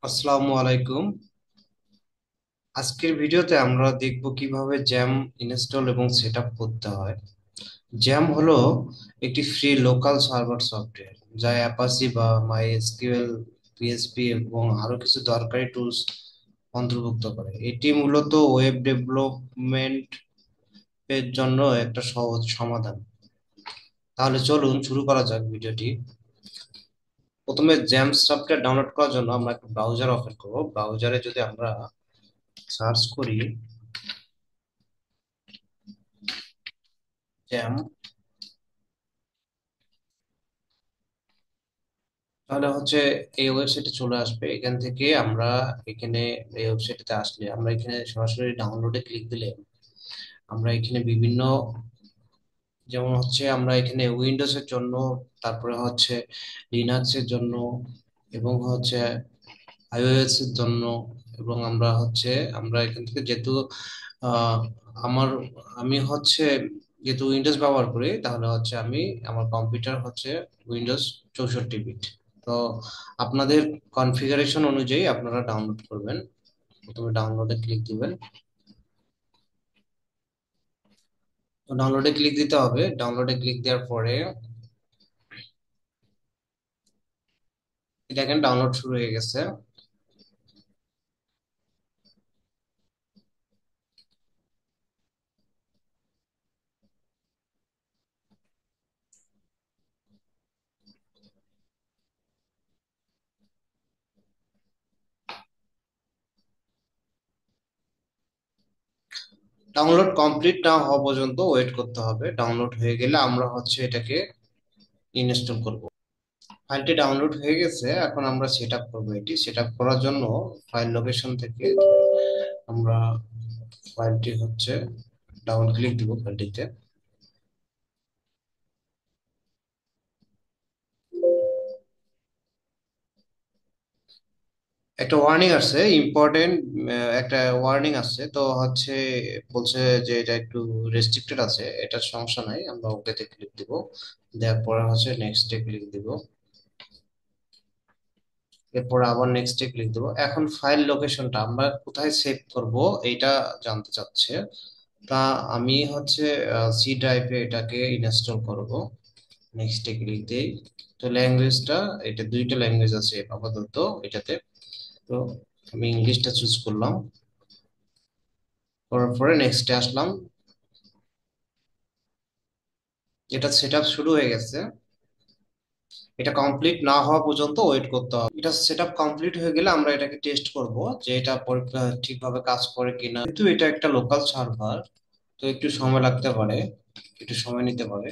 আসসালামু আলাইকুম। আজকের ভিডিওতে আমরা দেখব কিভাবে জ্যাম ইনস্টল এবং সেটআপ করতে হয়। জ্যাম হলো একটি ফ্রি লোকাল সার্ভার সফটওয়্যার যা অ্যাপাচি বা মাইএসকিউএল, পিএসপি এবং আরো কিছু দরকারি টুলস অন্তর্ভুক্ত করে। এটি মূলত ওয়েব ডেভেলপমেন্ট এর জন্য একটা সহজ সমাধান। তাহলে চলুন শুরু করা যাক ভিডিওটি। প্রথমে জ্যাম সফটওয়্যার ডাউনলোড করার জন্য আমরা একটা ব্রাউজার ওপেন করব। ব্রাউজারে যদি আমরা সার্চ করি জ্যাম, তাহলে হচ্ছে এই ওয়েবসাইটে চলে আসবে। এখান থেকে আমরা এখানে এই ওয়েবসাইটে আসলে আমরা এখানে সরাসরি ডাউনলোডে ক্লিক দিলে আমরা এখানে বিভিন্ন, যেমন হচ্ছে আমরা এখানে উইন্ডোজ এর জন্য, তারপরে হচ্ছে লিনাক্স এর জন্য, এবং হচ্ছে আইওএস এর জন্য, এবং আমরা এখান থেকে যেহেতু আহ, আমার আমি হচ্ছে যেহেতু উইন্ডোজ ব্যবহার করি, তাহলে হচ্ছে আমার কম্পিউটার হচ্ছে উইন্ডোজ 64 বিট। তো আপনাদের কনফিগারেশন অনুযায়ী আপনারা ডাউনলোড করবেন। প্রথমে ডাউনলোডে ক্লিক দিবেন। তো ডাউনলোডে ক্লিক দিতে হবে। ডাউনলোডে ক্লিক দেওয়ার পরে দেখেন ডাউনলোড শুরু হয়ে গেছে। ডাউনলোড কমপ্লিট না হওয়া পর্যন্ত ওয়েট করতে হবে। ডাউনলোড হয়ে গেলে আমরা হচ্ছে এটাকে ইনস্টল করব। ফাইলটি ডাউনলোড হয়ে গেছে, এখন আমরা সেট আপ করবো। এটি সেট আপ করার জন্য ফাইল লোকেশন থেকে আমরা ফাইলটি হচ্ছে ডাবল ক্লিক দিব ফাইলটিতে। একটা ওয়ার্নিং আসছে, ইম্পর্টেন্ট একটা ওয়ার্নিং আসছে। তো হচ্ছে বলছে যে এটা একটু রেস্ট্রিক্টেড আছে। এটার সমস্যা নাই, আমরা ওকেতে ক্লিক দিব। দেওয়ার পরে হচ্ছে নেক্সটে ক্লিক দিব। এরপর আবার নেক্সটে ক্লিক দিব। এখন ফাইল লোকেশনটা আমরা কোথায় সেভ করব এইটা জানতে চাচ্ছে। তা আমি হচ্ছে সি ড্রাইভে এটাকে ইনস্টল করব। নেক্সটে ক্লিক দেই। তো ল্যাঙ্গুয়েজটা, এটা দুইটা ল্যাঙ্গুয়েজ আছে আপাতত এটাতে। তো আমি ইংলিশটা চুজ করলাম। করার পরে নেক্সটে আসলাম। এটা সেট আপ শুরু হয়ে গেছে। এটা কমপ্লিট না হওয়া পর্যন্ত ওয়েট করতে হবে। এটা সেট আপ কমপ্লিট হয়ে গেলে আমরা এটাকে টেস্ট করব যে এটা ঠিকভাবে কাজ করে কিনা। কিন্তু এটা একটা লোকাল সার্ভার, তো একটু সময় লাগতে পারে, একটু সময় নিতে পারে।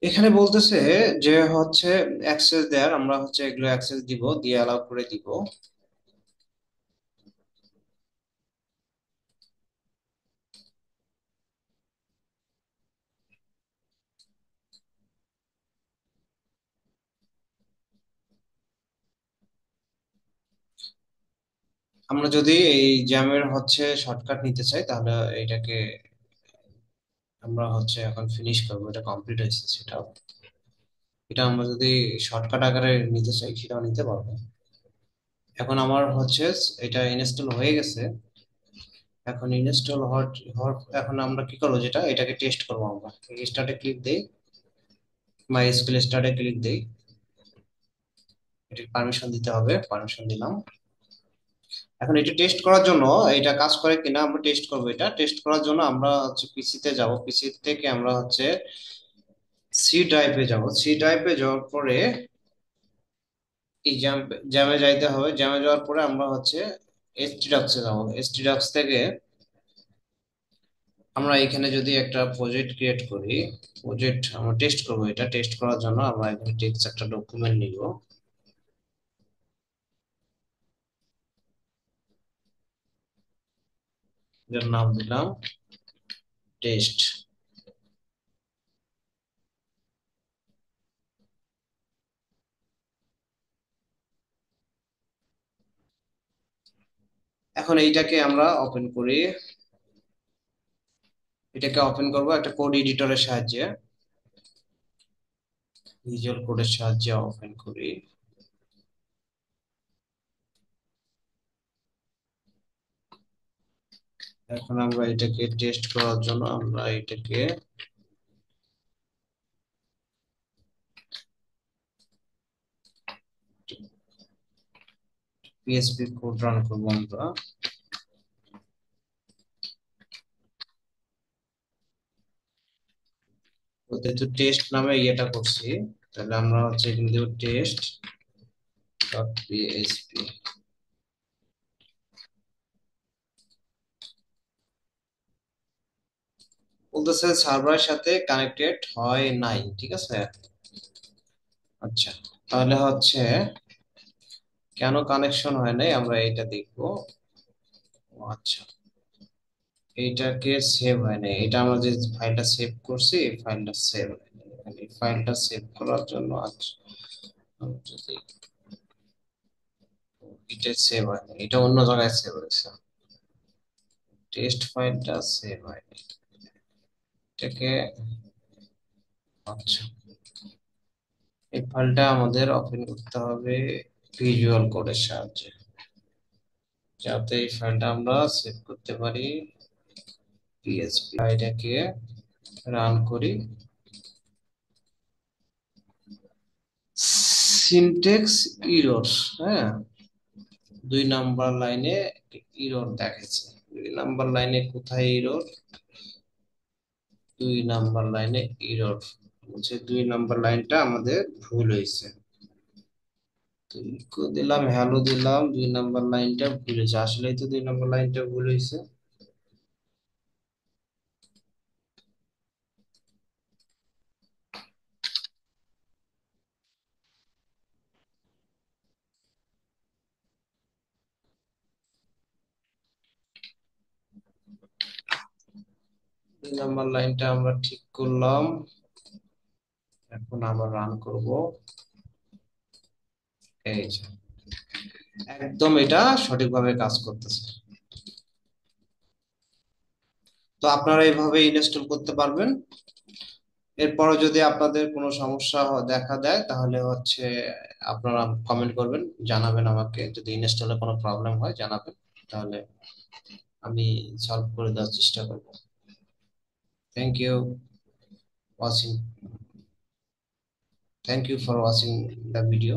এখানে বলতেছে যে হচ্ছে অ্যাক্সেস দেয়ার, আমরা হচ্ছে এগুলো অ্যাক্সেস দিব, দিয়ে অ্যালাউ করে দিব। আমরা যদি এই জ্যামের হচ্ছে শর্টকাট নিতে চাই, তাহলে এটাকে আমরা হচ্ছে এখন ফিনিশ করবো। এটা কমপ্লিট হয়েছে সেটা। এটা আমরা যদি শর্টকাট আকারে নিতে চাই, সেটাও নিতে পারবো। এখন আমার হচ্ছে এটা ইনস্টল হয়ে গেছে। এখন ইনস্টল এখন আমরা কি করবো, যেটা এটাকে টেস্ট করবো। আমরা স্টার্টে ক্লিক দেই, মাই এসকিউএল স্টার্টে ক্লিক দেই। এটাকে পারমিশন দিতে হবে, পারমিশন দিলাম। এখন এটা টেস্ট করার জন্য, এটা কাজ করে কিনা আমরা টেস্ট করবো। এটা টেস্ট করার জন্য আমরা হচ্ছে পিসিতে যাব। পিসি থেকে আমরা হচ্ছে সি ড্রাইভে যাব। সি ড্রাইভে যাওয়ার পরে এই জ্যামে যাইতে হবে। জ্যামে যাওয়ার পরে আমরা হচ্ছে এসটিডক্সে যাব। এসটিডক্স থেকে আমরা এখানে যদি একটা প্রজেক্ট ক্রিয়েট করি, প্রজেক্ট আমরা টেস্ট করব। এটা টেস্ট করার জন্য আমরা এখানে টেক্সট একটা ডকুমেন্ট নিব, যার নাম দিলাম টেস্ট। এখন এইটাকে আমরা ওপেন করি, এটাকে ওপেন করব একটা কোড এডিটরের সাহায্যে, ভিজুয়াল কোডের সাহায্যে ওপেন করি। এখন আমরা এটাকে টেস্ট করার জন্য আমরা এটাকে পিএসপি কোড রান করবো আমরা। যেহেতু টেস্ট নামে ইয়েটা করছি, তাহলে আমরা হচ্ছে কিন্তু টেস্ট ডট পিএসপি বলতেছে সার্ভারের সাথে কানেক্টেড হয় নাই, ঠিক আছে। আচ্ছা, তাহলে হচ্ছে কেন কানেকশন হয় নাই আমরা এটা দেখবো। ও আচ্ছা, এইটাকে সেভ হয় নাই, এটা আমরা যে ফাইলটা সেভ করছি এই ফাইলটা সেভ হয় নাই। এই ফাইলটা সেভ করার জন্য আচ্ছা, আমি যদি এটা সেভ হয় নাই, এটা অন্য জায়গায় সেভ হয়েছে, টেস্ট ফাইলটা সেভ হয় নাই এটাকে। আচ্ছা, এই ফাইলটা আমাদের ওপেন করতে হবে ভিজুয়াল কোডের সাহায্যে, যাতে এই ফাইলটা আমরা সেভ করতে পারি পিএসপি। এটাকে রান করি, সিনটেক্স ইরর, হ্যাঁ, 2 নাম্বার লাইনে ইরর দেখাচ্ছে। 2 নাম্বার লাইনে কোথায় ইরর? 2 নাম্বার লাইনে ইরর বলছে 2 নাম্বার লাইনটা আমাদের ভুল হয়েছে। তো ইকো দিলাম, হ্যালো দিলাম, 2 নাম্বার লাইনটা ভুল হয়েছে, আসলেই তো 2 নাম্বার লাইনটা ভুল হয়েছে। 2 নাম্বার লাইনটা আমরা ঠিক করলাম, এখন আবার রান করব। এই যে একদম এটা সঠিকভাবে কাজ করতেছে। তো আপনারা এইভাবে ইনস্টল করতে পারবেন। এরপরে যদি আপনাদের কোনো সমস্যা দেখা দেয় তাহলে হচ্ছে আপনারা কমেন্ট করবেন, জানাবেন আমাকে, যদি ইনস্টলে কোনো প্রবলেম হয় জানাবেন, তাহলে আমি সলভ করে দেওয়ার চেষ্টা করব। Thank you watching, thank you for watching the video.